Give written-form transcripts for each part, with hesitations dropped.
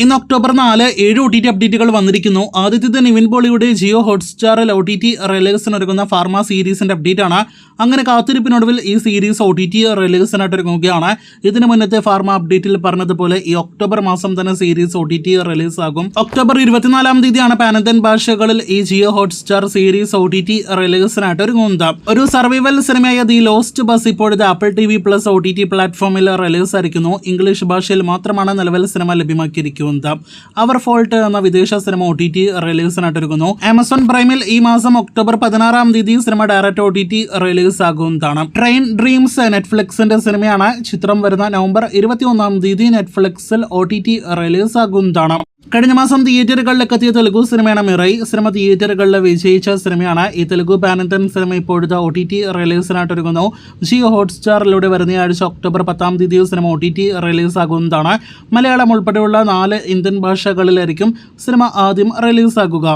ഇന്ന് October 4 7 OTT അപ്ഡേറ്റുകൾ വന്നിരിക്കുന്നു. ആദ്യത്തെ നിവിൻ പോളിയുടെ ജിയോ ഹോട്ട്സ്റ്റാറിൽ OTT റിലീസിന് ഒരുങ്ങുന്ന ഫാർമ സീരീസിന്റെ അപ്ഡേറ്റ് ആണ്. അങ്ങനെ കാത്തിരിപ്പിനൊടുവിൽ ഈ സീരീസ് OTT റിലീസിനായിട്ട് ഒരുങ്ങുകയാണ്. ഇതിന് മുന്നത്തെ ഫാർമ അപ്ഡേറ്റിൽ പറഞ്ഞതുപോലെ ഈ ഒക്ടോബർ മാസം തന്നെ സീരീസ് OTT റിലീസാകും. ഒക്ടോബർ 24-ാം തീയതിയാണ് പാനന്തൻ ഭാഷകളിൽ ഈ ജിയോ ഹോട്ട്സ്റ്റാർ സീരീസ് OTT റിലീസിനായിട്ട് ഒരുങ്ങുന്നത്. ഒരു സർവൈവൽ സിനിമയായ ദി ലോസ്റ്റ് ബസ് ഇപ്പോഴത്തെ ആപ്പിൾ TV+ OTT പ്ലാറ്റ്ഫോമിൽ റിലീസായിരിക്കുന്നു. ഇംഗ്ലീഷ് ഭാഷയിൽ മാത്രമാണ് നിലവിൽ സിനിമ ലഭ്യമാക്കിയിരിക്കുന്നത്. അവർ ഫോൾട്ട് എന്ന വിദേശ സിനിമ OTT റിലീസിനായിട്ട് ഒരുങ്ങുന്നു. ആമസോൺ പ്രൈമിൽ ഈ മാസം ഒക്ടോബർ 16-ാം തീയതി സിനിമ ഡയറക്റ്റ് OTT റിലീസ് ആകുന്നതാണ്. ട്രെയിൻ ഡ്രീംസ് നെറ്റ്ഫ്ലിക്സിന്റെ സിനിമയാണ്. ചിത്രം വരുന്ന നവംബർ 21-ാം തീയതി നെറ്റ്ഫ്ലിക്സിൽ OTT റിലീസ് ആകുന്നതാണ്. കഴിഞ്ഞ മാസം തിയേറ്ററുകളിലേക്ക് എത്തിയ തെലുഗു സിനിമയാണ് മിറൈ. സിനിമ തിയേറ്ററുകളിൽ വിജയിച്ച സിനിമയാണ്. ഈ തെലുഗു പാനന്തൻ സിനിമ ഇപ്പോഴത്തെ OTT റിലീസിനായിട്ട് ഒരുങ്ങുന്നു. ജിയോ ഹോട്ട്സ്റ്റാറിലൂടെ വരുന്ന ആഴ്ച ഒക്ടോബർ 10-ാം തീയതി സിനിമ OTT റിലീസ് ആകുന്നതാണ്. മലയാളം ഉൾപ്പെടെയുള്ള 4 ഇന്ത്യൻ ഭാഷകളിലായിരിക്കും സിനിമ ആദ്യം റിലീസാകുക.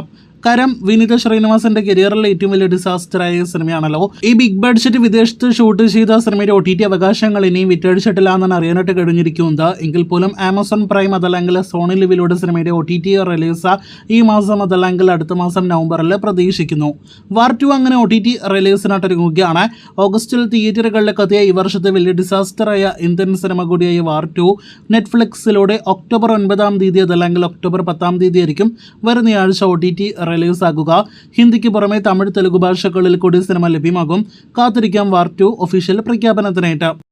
കാരണം വിനീത ശ്രീനിവാസന്റെ കരിയറിലെ ഏറ്റവും വലിയ ഡിസാസ്റ്ററായ സിനിമയാണല്ലോ. ഈ ബിഗ് ബഡ്ജറ്റ് വിദേശത്ത് ഷൂട്ട് ചെയ്ത സിനിമയുടെ OTT അവകാശങ്ങൾ ഇനിയും വിറ്റഴിച്ചിട്ടില്ല എന്നാണ് അറിയാനായിട്ട് കഴിഞ്ഞിരിക്കുന്നത്. എങ്കിൽ പോലും ആമസോൺ പ്രൈം അതല്ലെങ്കിൽ സോണി ലിവിലൂടെ സിനിമയുടെ OTT റിലീസ് ഈ മാസം അതല്ലെങ്കിൽ അടുത്ത മാസം നവംബറിൽ പ്രതീക്ഷിക്കുന്നു. വാർ 2 അങ്ങനെ OTT റിലീസിനായിട്ട് ഒരുങ്ങുകയാണ്. ഓഗസ്റ്റിൽ തിയേറ്ററുകളിലേക്ക് എത്തിയ ഈ വർഷത്തെ വലിയ ഡിസാസ്റ്ററായ ഇന്ത്യൻ സിനിമ കൂടിയായ വാർ 2 നെറ്റ്ഫ്ലിക്സിലൂടെ ഒക്ടോബർ 9-ാം തീയതി അതല്ലെങ്കിൽ ഒക്ടോബർ 10-ാം തീയതി ആയിരിക്കും വരുന്നയാഴ്ച OTT റിലീസ് ആകുക. ഹിന്ദിക്ക് പുറമെ തമിഴ് തെലുഗു ഭാഷകളിൽ കൂടി സിനിമ ലഭ്യമാകും. കാത്തിരിക്കാം വാർ 2 ഒഫീഷ്യൽ പ്രഖ്യാപനത്തിനായിട്ട്.